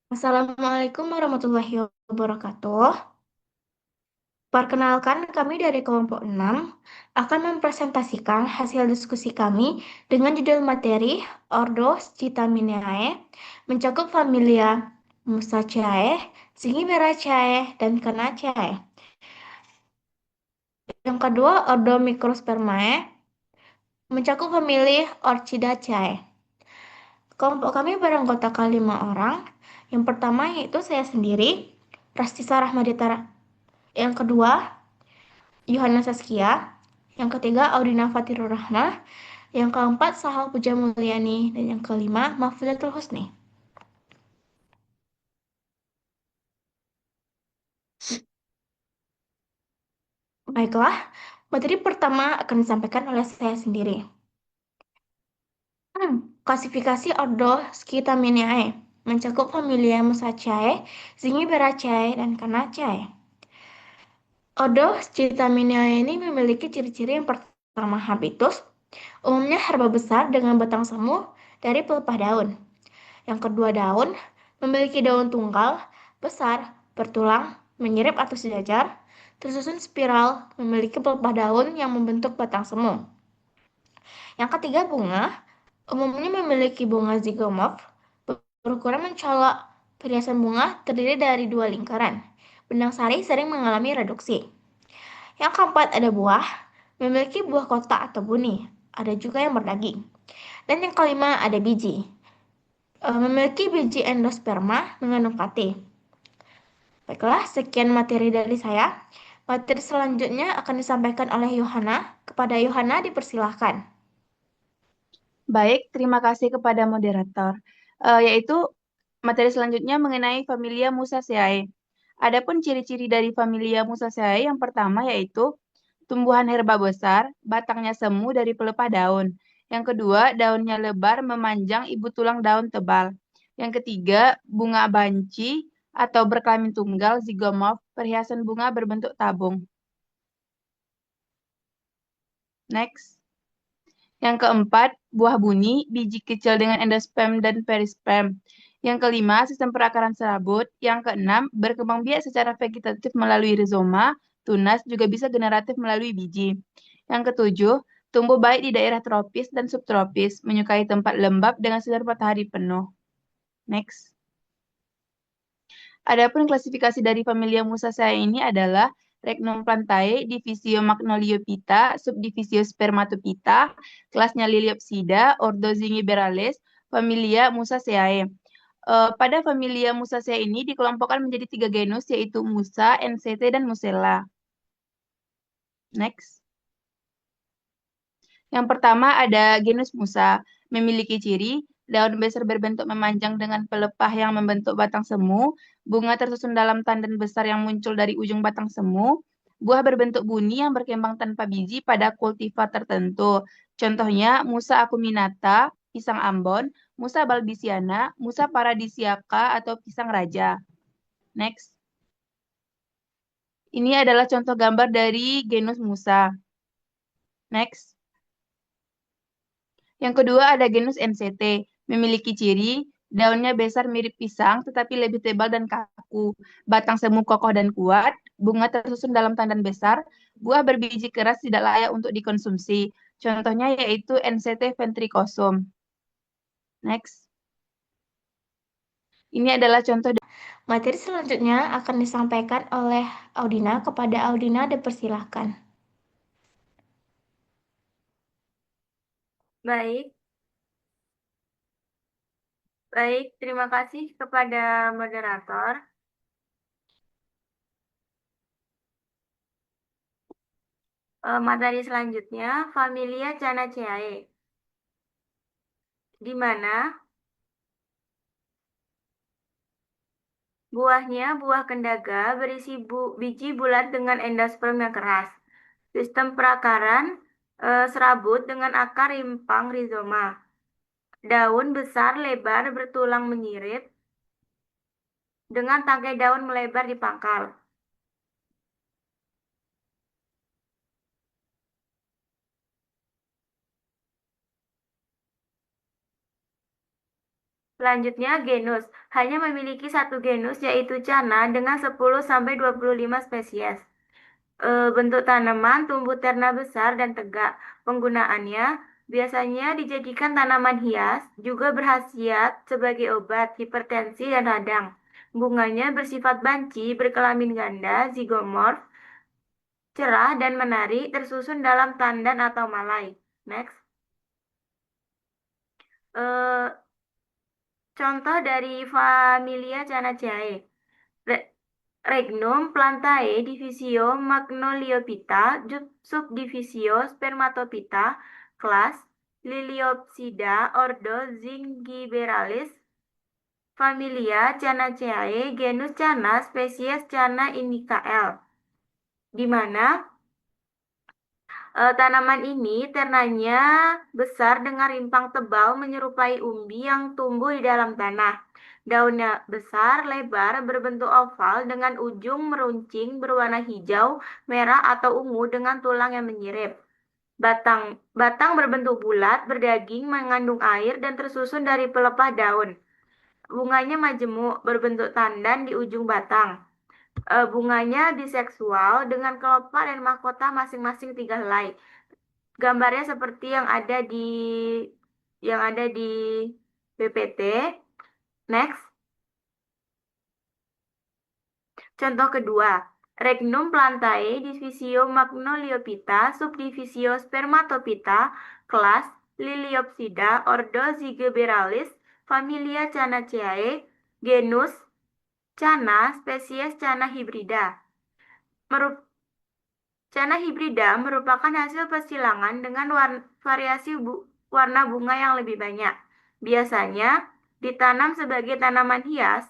Assalamualaikum warahmatullahi wabarakatuh. Perkenalkan, kami dari kelompok 6 akan mempresentasikan hasil diskusi kami dengan judul materi Ordo Citaminae mencakup familia Musaceae, Zingiberaceae, dan Canaceae. Yang kedua, Ordo Microspermae mencakup famili Orchidaceae. Kelompok kami beranggotakan 5 orang. Yang pertama yaitu saya sendiri, Rastisa Rahmadita. Yang kedua, Yohana Saskia. Yang ketiga, Audina Fatirur Rahmah. Yang keempat, Sahal Puja Mulyani. Dan yang kelima, Mahfuzatul Husni. Baiklah, materi pertama akan disampaikan oleh saya sendiri. Klasifikasi ordo Scitaminae mencakup familia Musaceae, Zingiberaceae, dan Canaceae. Ordo Scitaminae ini memiliki ciri-ciri yang pertama habitus, umumnya herba besar dengan batang semu dari pelepah daun. Yang kedua, daun memiliki daun tunggal, besar, bertulang, menyirip atau sejajar, tersusun spiral, memiliki pelepah daun yang membentuk batang semu. Yang ketiga, bunga umumnya memiliki bunga zigomorf, berukuran mencolok. Perhiasan bunga terdiri dari 2 lingkaran. Benang sari sering mengalami reduksi. Yang keempat, ada buah, memiliki buah kotak atau buni. Ada juga yang berdaging. Dan yang kelima, ada biji. Memiliki biji endosperma mengandung pati. Baiklah, sekian materi dari saya. Materi selanjutnya akan disampaikan oleh Yohana. Kepada Yohana dipersilahkan. Baik, terima kasih kepada moderator. Yaitu materi selanjutnya mengenai familia Musaceae. Adapun ciri-ciri dari familia Musaceae yang pertama yaitu tumbuhan herba besar, batangnya semu dari pelepah daun. Yang kedua, daunnya lebar memanjang ibu tulang daun tebal. Yang ketiga, bunga banci atau berkelamin tunggal zigomorf, perhiasan bunga berbentuk tabung. Next. Yang keempat, buah buni, biji kecil dengan endosperm dan perisperm. Yang kelima, sistem perakaran serabut. Yang keenam, berkembang biak secara vegetatif melalui rizoma, tunas, juga bisa generatif melalui biji. Yang ketujuh, tumbuh baik di daerah tropis dan subtropis, menyukai tempat lembab dengan sinar matahari penuh. Next. Adapun klasifikasi dari familia Musaceae ini adalah Regnum plantae, divisio Magnoliophyta, subdivisio Spermatophyta, kelasnya Liliopsida, ordo Zingiberales, familia Musaceae. Pada familia Musaceae ini dikelompokkan menjadi 3 genus, yaitu Musa, NCT, dan Musella. Next. Yang pertama ada genus Musa, memiliki ciri daun besar berbentuk memanjang dengan pelepah yang membentuk batang semu, bunga tersusun dalam tandan besar yang muncul dari ujung batang semu, buah berbentuk buni yang berkembang tanpa biji pada kultivar tertentu. Contohnya Musa acuminata, pisang Ambon, Musa balbisiana, Musa paradisiaca atau pisang raja. Next. Ini adalah contoh gambar dari genus Musa. Next. Yang kedua ada genus NCT, memiliki ciri daunnya besar mirip pisang tetapi lebih tebal dan kaku, batang semu kokoh dan kuat, bunga tersusun dalam tandan besar, buah berbiji keras tidak layak untuk dikonsumsi. Contohnya yaitu NCT ventricosum. Next. Ini adalah contoh. Materi selanjutnya akan disampaikan oleh Audina. Kepada Audina dipersilahkan. Baik, baik. Terima kasih kepada moderator. Materi selanjutnya, familia Canaceae, di mana buahnya buah kendaga berisi biji bulat dengan endosperm yang keras. Sistem perakaran serabut dengan akar rimpang rizoma. Daun besar lebar bertulang menyirip dengan tangkai daun melebar di pangkal. Selanjutnya, genus. Hanya memiliki satu genus, yaitu Cana, dengan 10-25 spesies. Bentuk tanaman tumbuh terna besar dan tegak. Penggunaannya biasanya dijadikan tanaman hias, juga berkhasiat sebagai obat hipertensi dan radang. Bunganya bersifat banci, berkelamin ganda, zigomorf, cerah dan menarik, tersusun dalam tandan atau malai. Next. Eh, Contoh dari familia Canaceae. Regnum plantae divisio Magnoliophyta subdivisio Spermatophyta kelas Liliopsida ordo Zingiberalis familia Canaceae genus Cana spesies Cana indica L. Di mana tanaman ini ternanya besar dengan rimpang tebal menyerupai umbi yang tumbuh di dalam tanah. Daunnya besar, lebar, berbentuk oval dengan ujung meruncing berwarna hijau, merah atau ungu dengan tulang yang menyirip. Batang berbentuk bulat, berdaging, mengandung air dan tersusun dari pelepah daun. Bunganya majemuk, berbentuk tandan di ujung batang. Bunganya biseksual dengan kelopak dan mahkota masing-masing 3 helai. Gambarnya seperti yang ada di PPT. Next. Contoh kedua, Regnum plantae divisio Magnoliophyta subdivisio Spermatophyta kelas Liliopsida ordo Zingiberalis familia Canaceae genus Cana spesies Cana hibrida. Cana hibrida merupakan hasil persilangan dengan variasi warna bunga yang lebih banyak. Biasanya ditanam sebagai tanaman hias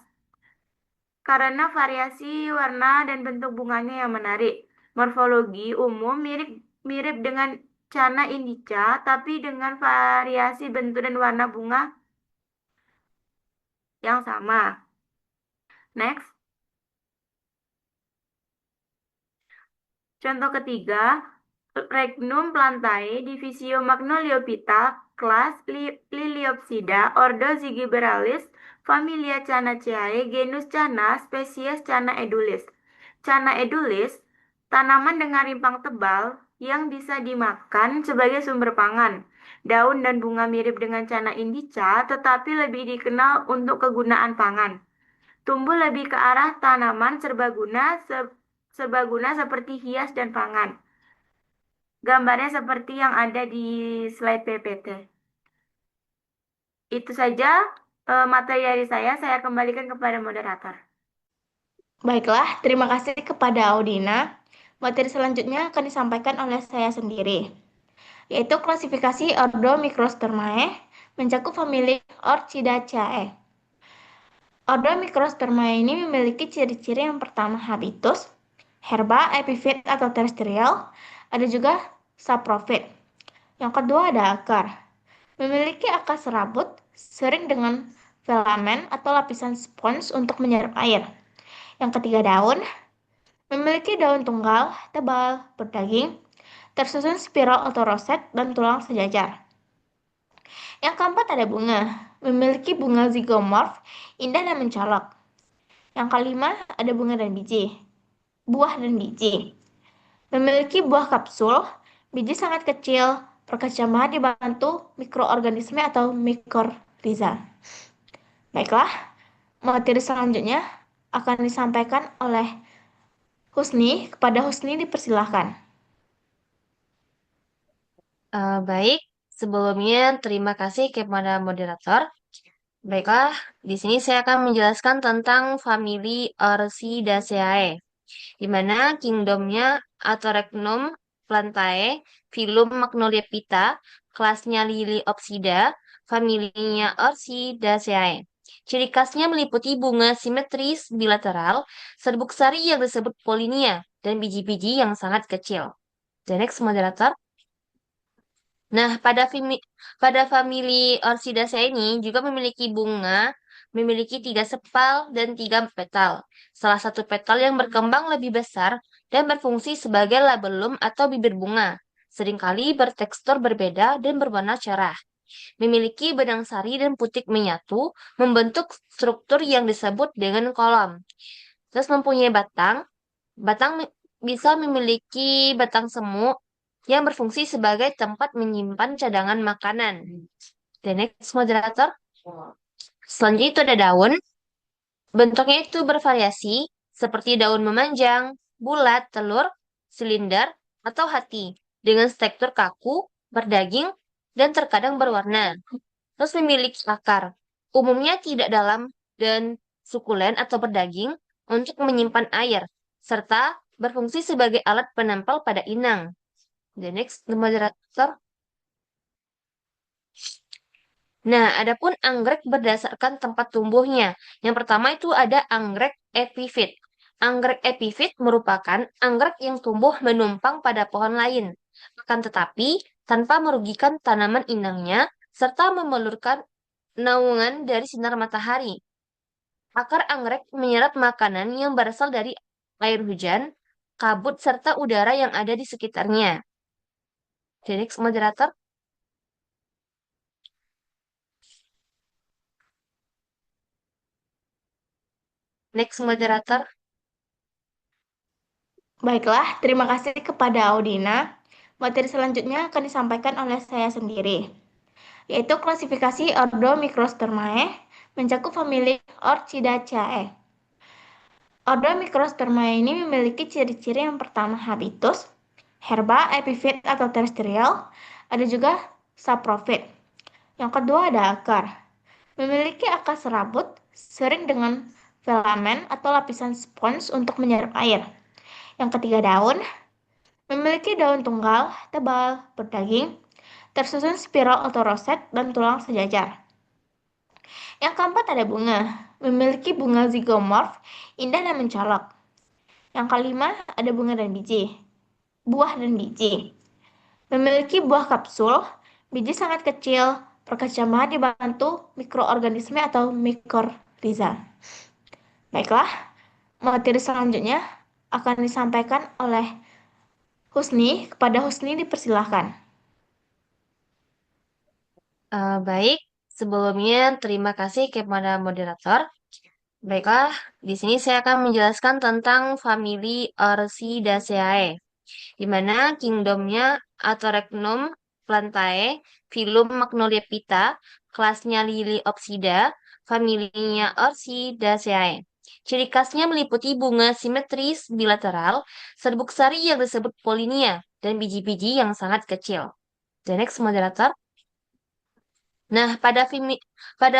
karena variasi warna dan bentuk bunganya yang menarik. Morfologi umum mirip dengan Cana indica, tapi dengan variasi bentuk dan warna bunga yang sama. Next. Contoh ketiga, Regnum plantae divisio Magnoliophyta kelas Liliopsida ordo Zingiberalis familia Canaceae genus Cana spesies Cana edulis. Cana edulis tanaman dengan rimpang tebal yang bisa dimakan sebagai sumber pangan. Daun dan bunga mirip dengan Cana indica tetapi lebih dikenal untuk kegunaan pangan. Tumbuh lebih ke arah tanaman serbaguna seperti hias dan pangan. Gambarnya seperti yang ada di slide PPT. Itu saja materi dari saya. Saya kembalikan kepada moderator. Baiklah, terima kasih kepada Audina. Materi selanjutnya akan disampaikan oleh saya sendiri, yaitu klasifikasi ordo Microspermae mencakup famili Orchidaceae. Ordo Microspermae ini memiliki ciri-ciri yang pertama habitus, herba, epifit atau terestrial, ada juga saprofit. Yang kedua ada akar. Memiliki akar serabut, sering dengan filamen atau lapisan spons untuk menyerap air. Yang ketiga daun, memiliki daun tunggal, tebal, berdaging, tersusun spiral atau roset dan tulang sejajar. Yang keempat ada bunga, memiliki bunga zigomorf, indah dan mencolok. Yang kelima ada bunga dan biji, buah dan biji. Memiliki buah kapsul, biji sangat kecil, perkecamah dibantu mikroorganisme atau mikoriza. Baiklah, materi selanjutnya akan disampaikan oleh Husni. Kepada Husni dipersilahkan. Baik, sebelumnya terima kasih kepada moderator. Baiklah, di sini saya akan menjelaskan tentang famili Orchidaceae, di mana kingdomnya atau Regnum plantae, filum Magnoliophyta, kelasnya Liliopsida, familinya Orchidaceae. Ciri khasnya meliputi bunga simetris bilateral, serbuk sari yang disebut polinia, dan biji-biji yang sangat kecil. The next moderator. Nah, pada famili Orchidaceae ini juga memiliki bunga, memiliki 3 sepal dan 3 petal. Salah satu petal yang berkembang lebih besar dan berfungsi sebagai labellum atau bibir bunga. Seringkali bertekstur berbeda dan berwarna cerah. Memiliki benang sari dan putik menyatu, membentuk struktur yang disebut dengan kolom. Terus mempunyai batang. Batang bisa memiliki batang semu yang berfungsi sebagai tempat menyimpan cadangan makanan. The next moderator. Selanjutnya itu ada daun. Bentuknya itu bervariasi, seperti daun memanjang, bulat, telur, silinder, atau hati, dengan struktur kaku, berdaging, dan terkadang berwarna. Terus memiliki akar, umumnya tidak dalam dan sukulen atau berdaging untuk menyimpan air, serta berfungsi sebagai alat penempel pada inang. The next, the moderator. Nah, adapun anggrek berdasarkan tempat tumbuhnya. Yang pertama itu ada anggrek epifit. Anggrek epifit merupakan anggrek yang tumbuh menumpang pada pohon lain. Akan tetapi, tanpa merugikan tanaman inangnya, serta memerlukan naungan dari sinar matahari. Akar anggrek menyerap makanan yang berasal dari air hujan, kabut, serta udara yang ada di sekitarnya. The next moderator. Next moderator. Baiklah, terima kasih kepada Audina. Materi selanjutnya akan disampaikan oleh saya sendiri, yaitu klasifikasi ordo Microspermae mencakup famili Orchidaceae. Ordo Microspermae ini memiliki ciri-ciri yang pertama habitus, herba, epifit atau terestrial, ada juga saprofit. Yang kedua ada akar. Memiliki akar serabut, sering dengan filamen atau lapisan spons untuk menyerap air. Yang ketiga daun. Memiliki daun tunggal, tebal, berdaging, tersusun spiral atau roset, dan tulang sejajar. Yang keempat ada bunga. Memiliki bunga zigomorf, indah dan mencolok. Yang kelima ada bunga dan biji. Buah dan biji. Memiliki buah kapsul, biji sangat kecil, perkecamah dibantu mikroorganisme atau mikoriza. Baiklah, materi selanjutnya akan disampaikan oleh Husni. Kepada Husni dipersilahkan. Baik, sebelumnya terima kasih kepada moderator. Baiklah, di sini saya akan menjelaskan tentang famili Orchidaceae, di mana kingdomnya Atorechnom plantae, filum Magnolia pita, kelasnya Liliopsida, familinya Orchidaceae. Ciri khasnya meliputi bunga simetris bilateral, serbuk sari yang disebut polinia, dan biji-biji yang sangat kecil. The next moderator. Nah, pada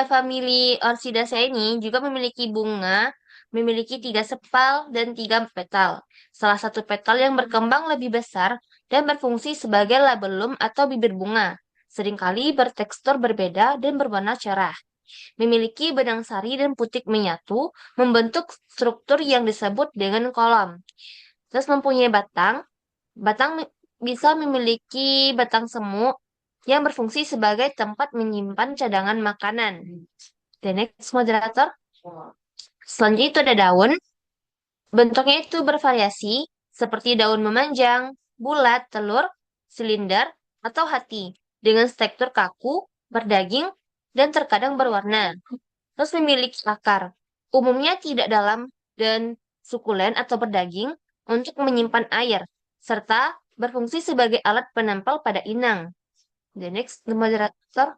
famili Orchidaceae ini juga memiliki bunga, memiliki 3 sepal dan 3 petal. Salah satu petal yang berkembang lebih besar dan berfungsi sebagai labellum atau bibir bunga. Seringkali bertekstur berbeda dan berwarna cerah. Memiliki benang sari dan putik menyatu, membentuk struktur yang disebut dengan kolom. Terus mempunyai batang. Batang bisa memiliki batang semu yang berfungsi sebagai tempat menyimpan cadangan makanan. The next moderator. Selanjutnya itu ada daun. Bentuknya itu bervariasi, seperti daun memanjang, bulat, telur, silinder, atau hati, dengan struktur kaku, berdaging, dan terkadang berwarna. Terus memiliki akar, umumnya tidak dalam dan sukulen atau berdaging untuk menyimpan air, serta berfungsi sebagai alat penempel pada inang. The next, the moderator.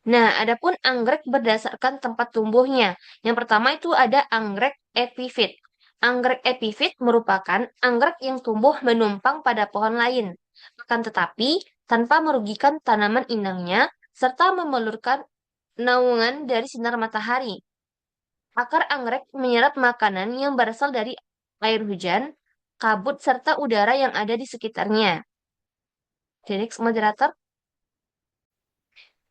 Nah, adapun anggrek berdasarkan tempat tumbuhnya. Yang pertama itu ada anggrek epifit. Anggrek epifit merupakan anggrek yang tumbuh menumpang pada pohon lain. Akan tetapi, tanpa merugikan tanaman inangnya, serta memerlukan naungan dari sinar matahari. Akar anggrek menyerap makanan yang berasal dari air hujan, kabut, serta udara yang ada di sekitarnya. The next moderator.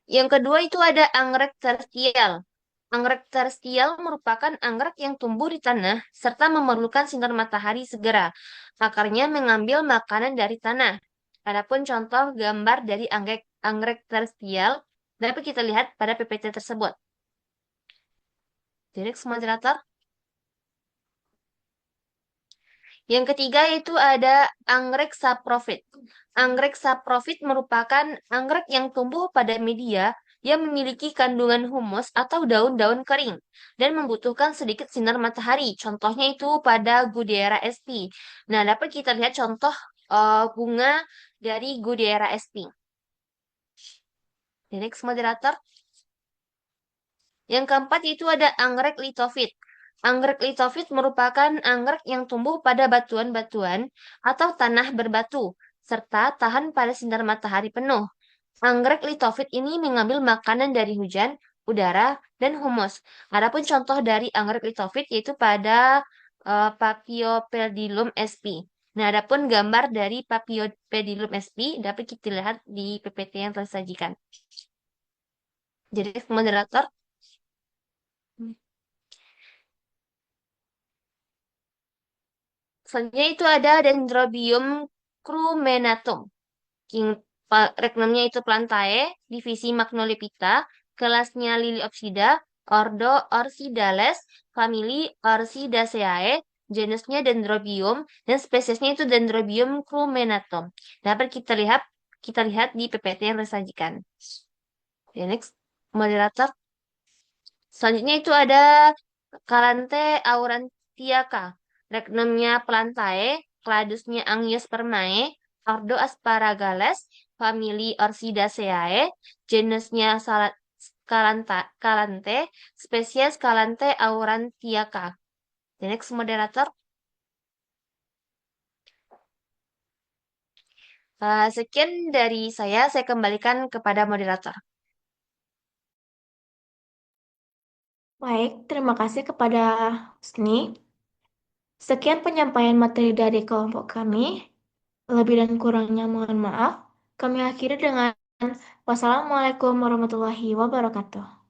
Yang kedua itu ada anggrek terestial. Anggrek terestial merupakan anggrek yang tumbuh di tanah serta memerlukan sinar matahari segera. Akarnya mengambil makanan dari tanah. Adapun contoh gambar dari anggrek terestial dapat kita lihat pada PPT tersebut. The next moderator. Yang ketiga itu ada anggrek saprofit. Anggrek saprofit merupakan anggrek yang tumbuh pada media yang memiliki kandungan humus atau daun-daun kering dan membutuhkan sedikit sinar matahari. Contohnya itu pada Goodera sp. Nah, dapat kita lihat contoh bunga dari Goodera sp. Next, moderator. Yang keempat itu ada anggrek litofit. Anggrek litofit merupakan anggrek yang tumbuh pada batuan-batuan atau tanah berbatu, serta tahan pada sinar matahari penuh. Anggrek litofit ini mengambil makanan dari hujan, udara, dan humus. Adapun contoh dari anggrek litofit yaitu pada Paphiopedilum sp. Nah, adapun gambar dari Paphiopedilum sp dapat kita lihat di PPT yang telah disajikan. Jadi, moderator. Selanjutnya itu ada Dendrobium crumenatum. Regnumnya itu Plantae, divisi Magnolipita, kelasnya Liliopsida, ordo Orchidales, famili Orchidaceae, genusnya Dendrobium, dan spesiesnya itu Dendrobium crumenatum. Dapat kita lihat di PPT yang disajikan. Okay, next, moderator. Selanjutnya itu ada Calanthe aurantiaca. Regnumnya Plantae, kladusnya Angiospermae, ordo Asparagales, famili Orchidaceae, genusnya Calanthe, spesies Calanthe aurantiaca. The next, moderator. Sekian dari saya kembalikan kepada moderator. Baik, terima kasih kepada Husni. Sekian penyampaian materi dari kelompok kami. Lebih dan kurangnya mohon maaf. Kami akhiri dengan wassalamualaikum warahmatullahi wabarakatuh.